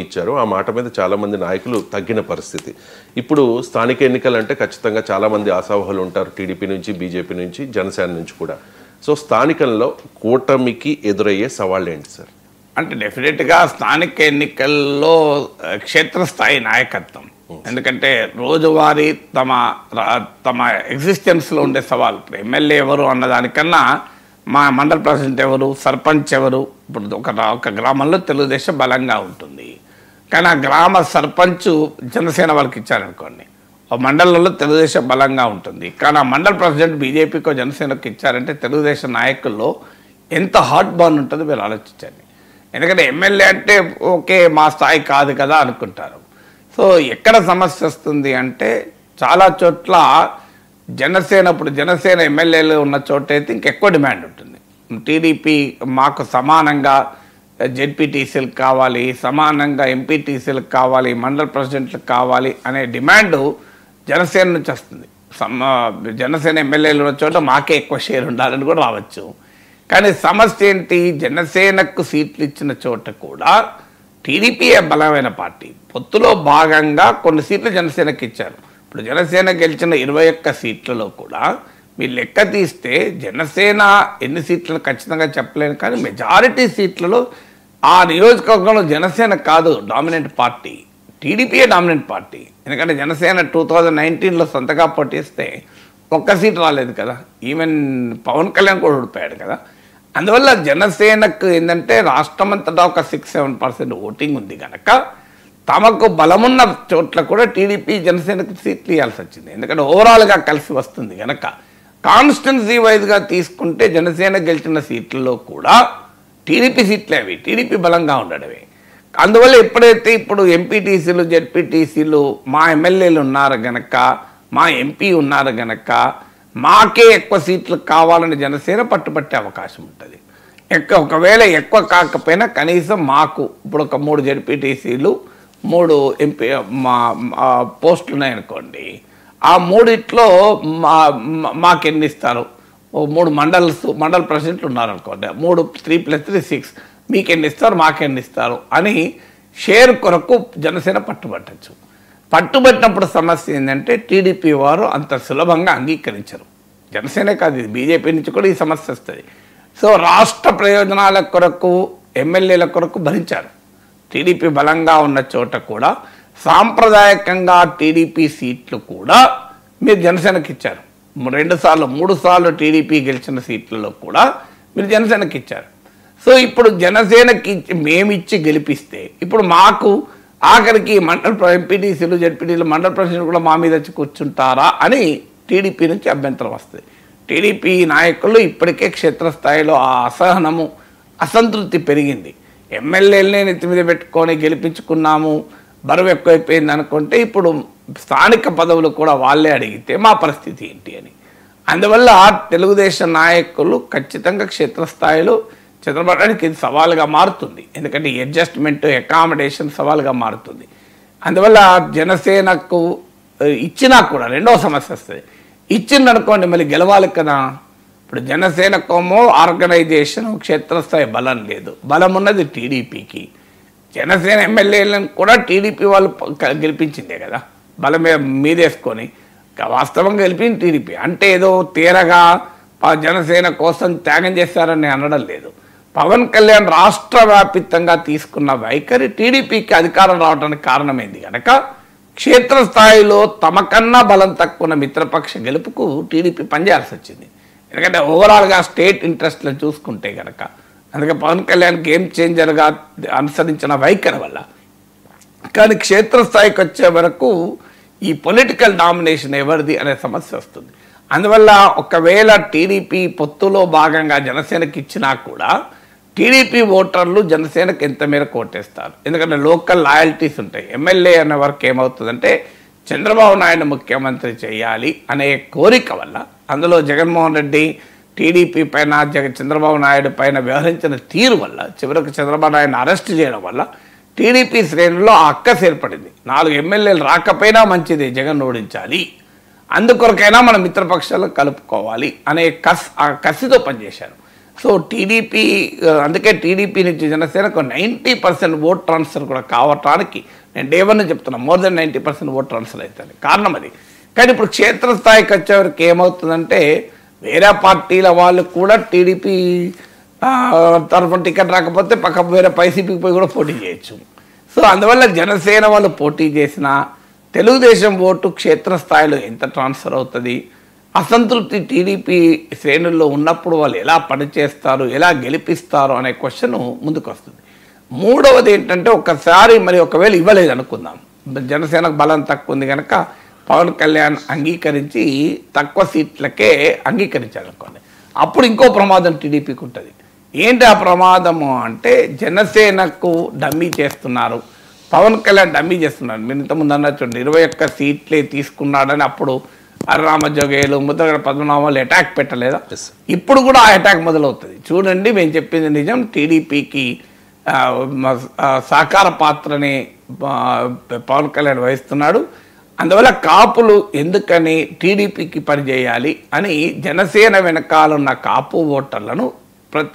ఇచ్చారు. ఆ మాట మీద చాలామంది నాయకులు తగ్గిన పరిస్థితి. ఇప్పుడు స్థానిక ఎన్నికలంటే ఖచ్చితంగా చాలామంది ఆశావహులు ఉంటారు. టీడీపీ నుంచి, బీజేపీ నుంచి, జనసేన నుంచి కూడా. సో స్థానికంలో కూటమికి ఎదురయ్యే సవాళ్ళు ఏంటి సార్? అంటే డెఫినెట్గా స్థానిక ఎన్నికల్లో క్షేత్రస్థాయి నాయకత్వం, ఎందుకంటే రోజువారీ తమ ఎగ్జిస్టెన్స్లో ఉండే సవాల్. ఇప్పుడు ఎమ్మెల్యే ఎవరు అన్నదానికన్నా మా మండల ప్రెసిడెంట్ ఎవరు, సర్పంచ్ ఎవరు. ఇప్పుడు ఒక గ్రామంలో తెలుగుదేశం బలంగా ఉంటుంది, కానీ ఆ గ్రామ సర్పంచ్ జనసేన వాళ్ళకి ఇచ్చారనుకోండి, ఆ మండలంలో తెలుగుదేశం బలంగా ఉంటుంది. కానీ ఆ మండల ప్రెసిడెంట్ బీజేపీకో జనసేనకు ఇచ్చారంటే తెలుగుదేశం నాయకుల్లో ఎంత హాట్ బాన్ ఉంటుందో మీరు ఆలోచించండి. ఎందుకంటే ఎమ్మెల్యే అంటే ఓకే మా స్థాయి కాదు కదా అనుకుంటారు. సో ఎక్కడ సమస్య వస్తుంది అంటే చాలా చోట్ల జనసేన ఎమ్మెల్యేలు ఉన్న చోట అయితే ఇంకెక్కువ డిమాండ్ ఉంటుంది. టీడీపీ మాకు సమానంగా జెడ్పీటీసీలకు కావాలి, సమానంగా ఎంపీటీసీలకు కావాలి, మండల ప్రెసిడెంట్లకు కావాలి అనే డిమాండ్ జనసేన నుంచి వస్తుంది. జనసేన ఎమ్మెల్యేలు ఉన్న చోట మాకే ఎక్కువ షేర్ ఉండాలని కూడా రావచ్చు. కానీ సమస్య ఏంటి, జనసేనకు సీట్లు ఇచ్చిన చోట కూడా టీడీపీ బలమైన పార్టీ. పొత్తులో భాగంగా కొన్ని సీట్లు జనసేనకి ఇచ్చారు. ఇప్పుడు జనసేన గెలిచిన 21 సీట్లలో కూడా మీరు లెక్క తీస్తే జనసేన ఎన్ని సీట్లను ఖచ్చితంగా చెప్పలేను, కానీ మెజారిటీ సీట్లలో ఆ నియోజకవర్గంలో జనసేన కాదు డామినెంట్ పార్టీ, టీడీపీయే డామినెంట్ పార్టీ. ఎందుకంటే జనసేన 2019లో సొంతగా పోటీస్తే ఒక్క సీట్ రాలేదు కదా, ఈవెన్ పవన్ కళ్యాణ్ కూడా ఓడిపోయాడు కదా. అందువల్ల జనసేనకు ఏంటంటే రాష్ట్రమంతటా ఒక 6-7% ఓటింగ్ ఉంది కనుక తమకు బలమున్న చోట్ల కూడా టీడీపీ జనసేనకు సీట్లు ఇవ్వాల్సి వచ్చింది. ఎందుకంటే ఓవరాల్గా కలిసి వస్తుంది కనుక. కాన్స్టిట్యున్సీ వైజ్గా తీసుకుంటే జనసేన గెలిచిన సీట్లలో కూడా టీడీపీ సీట్లే అవి, టీడీపీ బలంగా ఉండడమే. అందువల్ల ఎప్పుడైతే ఇప్పుడు ఎంపీటీసీలు, జెడ్పీటీసీలు మా ఎమ్మెల్యేలు ఉన్నారు గనక, మా ఎంపీ ఉన్నారు గనక మాకే ఎక్కువ సీట్లు కావాలని జనసేన పట్టుబట్టే అవకాశం ఉంటుంది. ఒకవేళ ఎక్కువ కాకపోయినా కనీసం మాకు ఇప్పుడు ఒక 3 జెడ్పీటీసీలు 3 ఎంపీ పోస్టులు ఉన్నాయనుకోండి, ఆ 3 మాకెన్ని ఇస్తారు, 3 మండల ప్రెసిడెంట్లు ఉన్నారనుకోండి, 3 6 మీకెన్ని ఇస్తారు, మాకెన్ని ఇస్తారు అని షేర్ కొరకు జనసేన పట్టుబట్టచ్చు. పట్టుబట్టినప్పుడు సమస్య ఏంటంటే టీడీపీ వారు అంత సులభంగా అంగీకరించరు. జనసేనే కాదు, ఇది బీజేపీ నుంచి కూడా ఈ సమస్య వస్తుంది. సో రాష్ట్ర ప్రయోజనాల కొరకు ఎమ్మెల్యేల కొరకు భరించారు. టీడీపీ బలంగా ఉన్న చోట కూడా సాంప్రదాయకంగా టీడీపీ సీట్లు కూడా మీరు జనసేనకి ఇచ్చారు. 2 సార్లు 3 సార్లు టీడీపీ గెలిచిన సీట్లలో కూడా మీరు జనసేనకి ఇచ్చారు. సో ఇప్పుడు జనసేనకి మేమిచ్చి గెలిపిస్తే ఇప్పుడు మాకు ఆఖరికి మండల ఎంపీటీసీలు, జెడ్పీటీలు, మండల ప్రెసిడెంట్ కూడా మా మీద వచ్చి కూర్చుంటారా అని టీడీపీ నుంచి అభ్యంతరం వస్తుంది. టీడీపీ నాయకులు ఇప్పటికే క్షేత్రస్థాయిలో ఆ అసహనము, అసంతృప్తి పెరిగింది. ఎమ్మెల్యేలనే నెత్తి మీద పెట్టుకొని గెలిపించుకున్నాము, బరువు ఎక్కువైపోయింది అనుకుంటే ఇప్పుడు స్థానిక పదవులు కూడా వాళ్ళే అడిగితే మా పరిస్థితి ఏంటి అని. అందువల్ల తెలుగుదేశం నాయకులు ఖచ్చితంగా క్షేత్రస్థాయిలో చంద్రబాబుకి ఇది సవాలుగా మారుతుంది. ఎందుకంటే అడ్జస్ట్మెంట్, అకామిడేషన్ సవాలుగా మారుతుంది. అందువల్ల జనసేనకు ఇచ్చినా కూడా రెండవ సమస్య వస్తుంది. ఇచ్చిందనుకోండి మళ్ళీ గెలవాలి కదా. ఇప్పుడు జనసేనకోమో ఆర్గనైజేషన్, క్షేత్రస్థాయి బలం లేదు, బలం ఉన్నది టీడీపీకి. జనసేన ఎమ్మెల్యేలను కూడా టీడీపీ వాళ్ళు గెలిపించిందే కదా, బలం మీదేసుకొని. వాస్తవంగా గెలిపింది టీడీపీ. అంటే ఏదో తీరగా జనసేన కోసం త్యాగం చేస్తారని అనడం లేదు. పవన్ కళ్యాణ్ రాష్ట్ర వ్యాప్తంగా తీసుకున్న వైఖరి టీడీపీకి అధికారం రావడానికి కారణమైంది కనుక క్షేత్రస్థాయిలో తమకన్నా బలం తక్కువ మిత్రపక్ష గెలుపుకు టీడీపీ పనిచేయాల్సి వచ్చింది. ఎందుకంటే ఓవరాల్గా స్టేట్ ఇంట్రెస్ట్లను చూసుకుంటే కనుక. అందుకే పవన్ కళ్యాణ్ గేమ్ చేంజర్గా అనుసరించిన వైఖరి వల్ల. కానీ క్షేత్రస్థాయికి వచ్చే వరకు ఈ పొలిటికల్ డామినేషన్ ఎవరిది అనే సమస్య వస్తుంది. అందువల్ల ఒకవేళ టీడీపీ పొత్తులో భాగంగా జనసేనకి ఇచ్చినా కూడా టీడీపీ ఓటర్లు జనసేనకు ఎంత మేరకు ఓటేస్తారు. ఎందుకంటే లోకల్ లాయల్టీస్ ఉంటాయి. ఎమ్మెల్యే అనే వరకు ఏమవుతుందంటే చంద్రబాబు నాయుడు ముఖ్యమంత్రి చేయాలి అనే కోరిక వల్ల, అందులో జగన్మోహన్ రెడ్డి టీడీపీ పైన చంద్రబాబు నాయుడు పైన వ్యవహరించిన తీరు వల్ల, చివరికి చంద్రబాబు నాయుడుని అరెస్ట్ చేయడం వల్ల టీడీపీ శ్రేణుల్లో ఆ అక్కసు ఏర్పడింది. 4 ఎమ్మెల్యేలు రాకపోయినా మంచిది, జగన్ ఓడించాలి, అందుకొరకైనా మన మిత్రపక్షాలు కలుపుకోవాలి అనే కసితో పనిచేశారు. సో టీడీపీ అందుకే టీడీపీ నుంచి జనసేనకు 90% ఓట్ ట్రాన్స్ఫర్ కూడా కావటానికి నేను డే వన్ చెప్తున్నా, మోర్ దెన్ 90% ఓట్ ట్రాన్స్ఫర్ అవుతుంది. కారణం అది. కానీ ఇప్పుడు క్షేత్రస్థాయికి వచ్చేవరకు ఏమవుతుందంటే వేరే పార్టీల వాళ్ళు కూడా టీడీపీ తరఫున టికెట్ రాకపోతే పక్క వేరే వైసీపీకి పోయి కూడా పోటీ చేయొచ్చు. సో అందువల్ల జనసేన వాళ్ళు పోటీ చేసిన తెలుగుదేశం ఓటు క్షేత్రస్థాయిలో ఎంత ట్రాన్స్ఫర్ అవుతుంది, అసంతృప్తి టీడీపీ శ్రేణుల్లో ఉన్నప్పుడు వాళ్ళు ఎలా పనిచేస్తారు, ఎలా గెలిపిస్తారు అనే క్వశ్చన్ ముందుకు వస్తుంది. మూడవది ఏంటంటే ఒకసారి మరి ఒకవేళ ఇవ్వలేదు అనుకుందాం, జనసేనకు బలం తక్కువ ఉంది కనుక పవన్ కళ్యాణ్ అంగీకరించి తక్కువ సీట్లకే అంగీకరించాలనుకోండి, అప్పుడు ఇంకో ప్రమాదం టీడీపీకి ఉంటుంది. ఏంటి ఆ ప్రమాదము అంటే జనసేనకు డమ్మీ చేస్తున్నారు, పవన్ కళ్యాణ్ డమ్మీ చేస్తున్నారు. మీరు ఇంతకుముందు అన్న చూడండి 21 సీట్లే తీసుకున్నాడని అప్పుడు రామజోగేలు ముద్రగడ పద్మనాభాలు అటాక్ పెట్టలేదా? ఇప్పుడు కూడా ఆ అటాక్ మొదలవుతుంది. చూడండి మేము చెప్పింది నిజం, టీడీపీకి సహకార పాత్రని పవన్ కళ్యాణ్ వహిస్తున్నాడు, అందువల్ల కాపులు ఎందుకని టీడీపీకి పనిచేయాలి అని జనసేన వెనకాలన్న కాపు ఓటర్లను ప్రతి